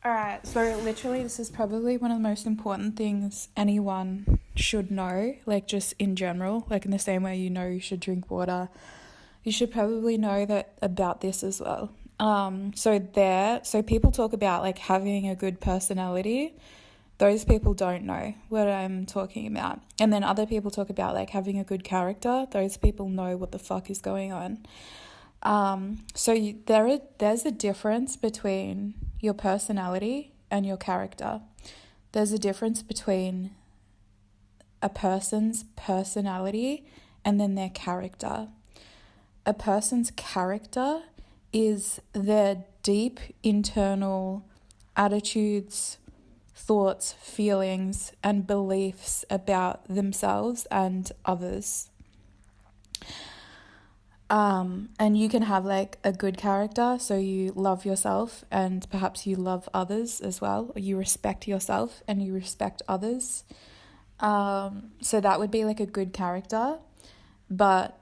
Alright, so literally, this is probably one of the most important things anyone should know, like just in general, like in the same way you should drink water. You should probably know that about this as well. So people talk about like having a good personality. Those people don't know what I'm talking about. And then other people talk about like having a good character. Those people know what the fuck is going on. There's a difference between your personality and your character. There's a difference between a person's personality and then their character. A person's character is their deep internal attitudes, thoughts, feelings, and beliefs about themselves and others. And you can have like a good character, so you love yourself and perhaps you love others as well. Or you respect yourself and you respect others. So that would be like a good character. But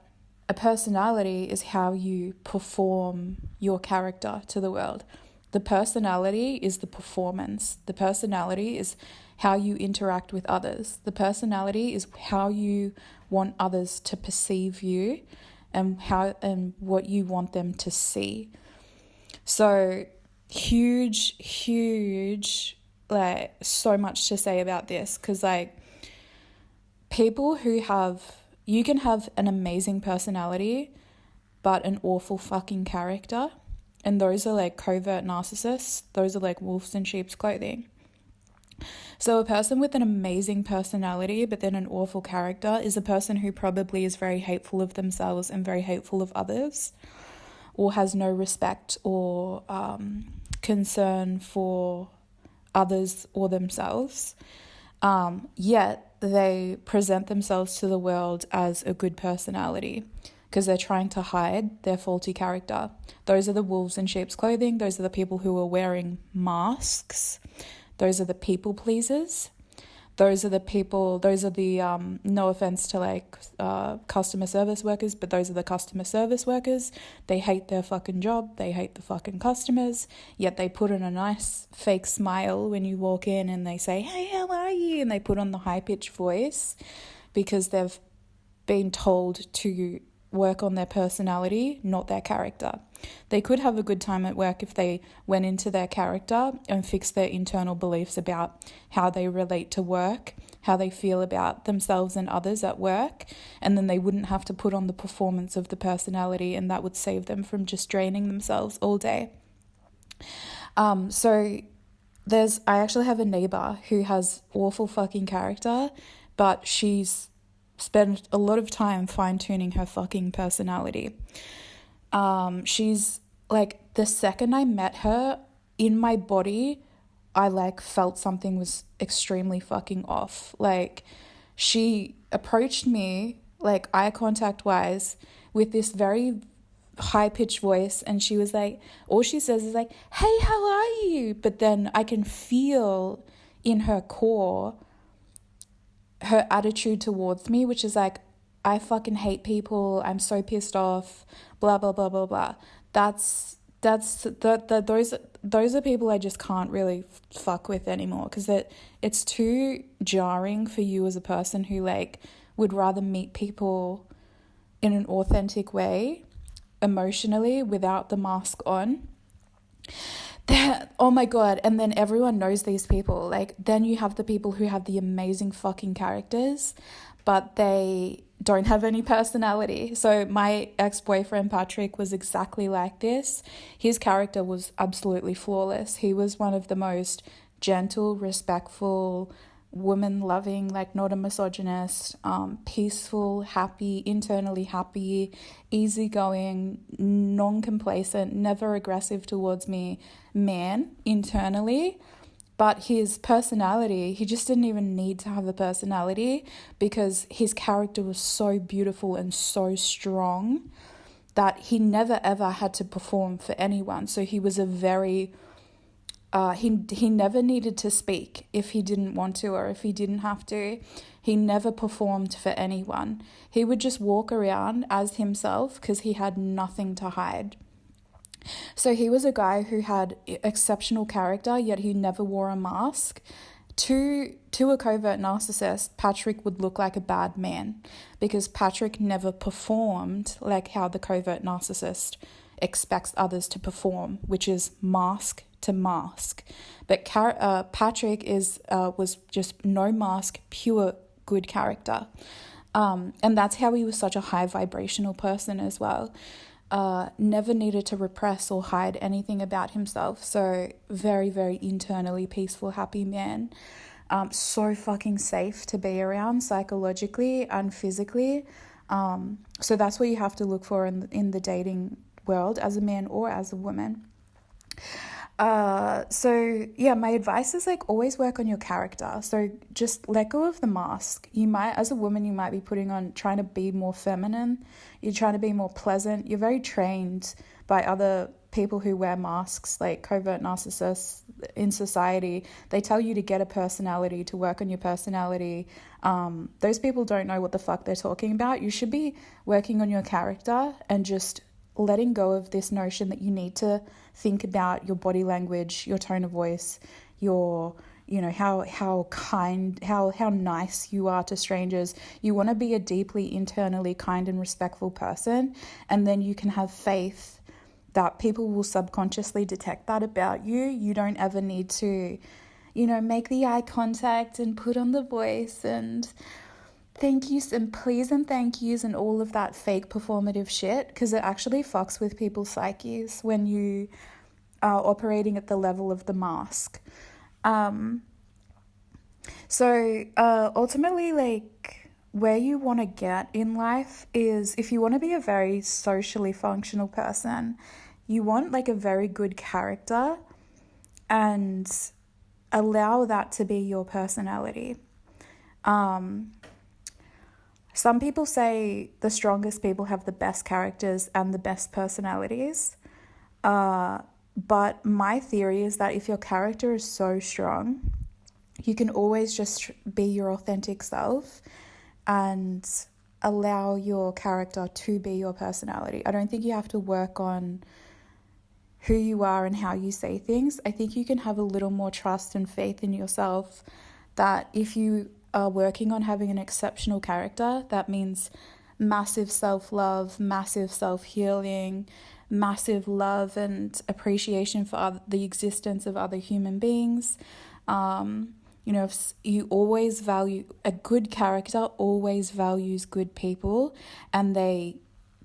a personality is how you perform your character to the world. The personality is the performance. The personality is how you interact with others. The personality is how you want others to perceive you and what you want them to see. So huge, like so much to say about this, because like you can have an amazing personality but an awful fucking character, and those are like covert narcissists. Those are like wolves in sheep's clothing. So a person with an amazing personality but then an awful character is a person who probably is very hateful of themselves and very hateful of others, or has no respect or concern for others or themselves. Yet they present themselves to the world as a good personality because they're trying to hide their faulty character. Those are the wolves in sheep's clothing. Those are the people who are wearing masks. Those are the people pleasers. Those are the no offense to like customer service workers, but those are the customer service workers. They hate their fucking job. They hate the fucking customers, yet they put on a nice fake smile when you walk in and they say, "Hey, how are you?" And they put on the high-pitched voice because they've been told to work on their personality, not their character. They could have a good time at work if they went into their character and fixed their internal beliefs about how they relate to work, how they feel about themselves and others at work, and then they wouldn't have to put on the performance of the personality, and that would save them from just draining themselves all day. I actually have a neighbor who has awful fucking character, but she's spent a lot of time fine-tuning her fucking personality. She's like, the second I met her, in my body, I like felt something was extremely fucking off. Like, she approached me, like eye contact wise, with this very high-pitched voice, and she was like, all she says is like, "Hey, how are you?" But then I can feel in her core her attitude towards me, which is like, "I fucking hate people. I'm so pissed off, blah, blah, blah, blah, blah." Those are people I just can't really fuck with anymore, because it's too jarring for you as a person who like would rather meet people in an authentic way, emotionally, without the mask on. Oh my God. And then everyone knows these people. Like, then you have the people who have the amazing fucking characters, but they don't have any personality. So my ex-boyfriend Patrick was exactly like this. His character was absolutely flawless. He was one of the most gentle, respectful, woman-loving, like not a misogynist, peaceful, happy, internally happy, easygoing, non-complacent, never aggressive towards me man internally. But his personality, he just didn't even need to have the personality, because his character was so beautiful and so strong that he never ever had to perform for anyone. So he was a very he never needed to speak if he didn't want to, or if he didn't have to. He never performed for anyone. He would just walk around as himself because he had nothing to hide. So he was a guy who had exceptional character, yet he never wore a mask. To a covert narcissist, Patrick would look like a bad man because Patrick never performed like how the covert narcissist expects others to perform, which is mask to mask. But Patrick was just no mask, pure good character. And that's how he was such a high vibrational person as well. Never needed to repress or hide anything about himself. So very, very internally peaceful, happy man. So fucking safe to be around psychologically and physically. So that's what you have to look for in the dating world as a man or as a woman. So yeah, my advice is like always work on your character. So just let go of the mask. You might, as a woman, you might be trying to be more feminine. You're trying to be more pleasant. You're very trained by other people who wear masks, like covert narcissists in society. They tell you to get a personality, to work on your personality. Those people don't know what the fuck they're talking about. You should be working on your character and just letting go of this notion that you need to think about your body language, your tone of voice, your, how kind, how nice you are to strangers. You want to be a deeply internally kind and respectful person, and then you can have faith that people will subconsciously detect that about you. You don't ever need to, make the eye contact and put on the voice and thank yous and please and thank yous and all of that fake performative shit, because it actually fucks with people's psyches when you are operating at the level of the mask. So ultimately, like, where you want to get in life is, if you want to be a very socially functional person, you want like a very good character and allow that to be your personality. Some people say the strongest people have the best characters and the best personalities. But my theory is that if your character is so strong, you can always just be your authentic self and allow your character to be your personality. I don't think you have to work on who you are and how you say things. I think you can have a little more trust and faith in yourself that if you are working on having an exceptional character, that means massive self-love, massive self-healing, massive love and appreciation for the existence of other human beings. If you always value, a good character always values good people, and they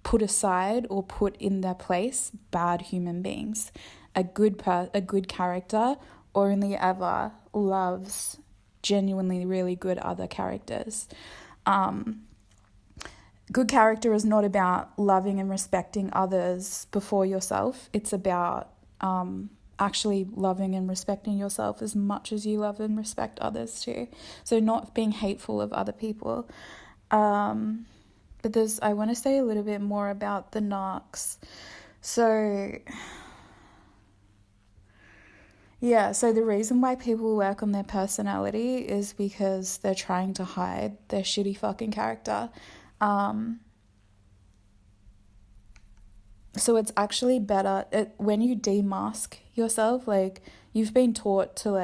put aside or put in their place bad human beings. A good character only ever loves genuinely really good other characters. Good character is not about loving and respecting others before yourself. It's about actually loving and respecting yourself as much as you love and respect others too. So not being hateful of other people. But I want to say a little bit more about the narcs. So the reason why people work on their personality is because they're trying to hide their shitty fucking character. So it's actually better when you demask yourself, like you've been taught to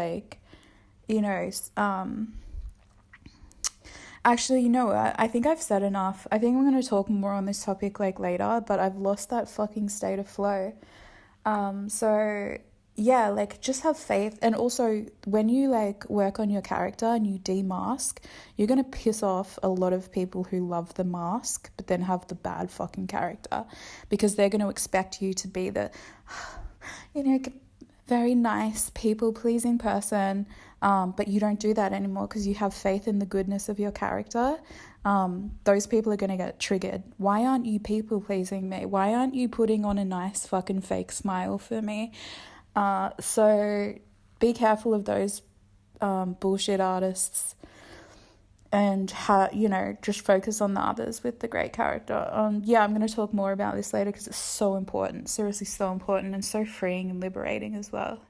actually, I think I've said enough. I think I'm going to talk more on this topic later, but I've lost that fucking state of flow. Just have faith. And also when you work on your character and you demask, you're going to piss off a lot of people who love the mask but then have the bad fucking character, because they're going to expect you to be the very nice people-pleasing person, but you don't do that anymore because you have faith in the goodness of your character. Those people are going to get triggered. Why aren't you people-pleasing me? Why aren't you putting on a nice fucking fake smile for me? So be careful of those bullshit artists, and just focus on the others with the great character. I'm going to talk more about this later because it's so important, seriously so important, and so freeing and liberating as well.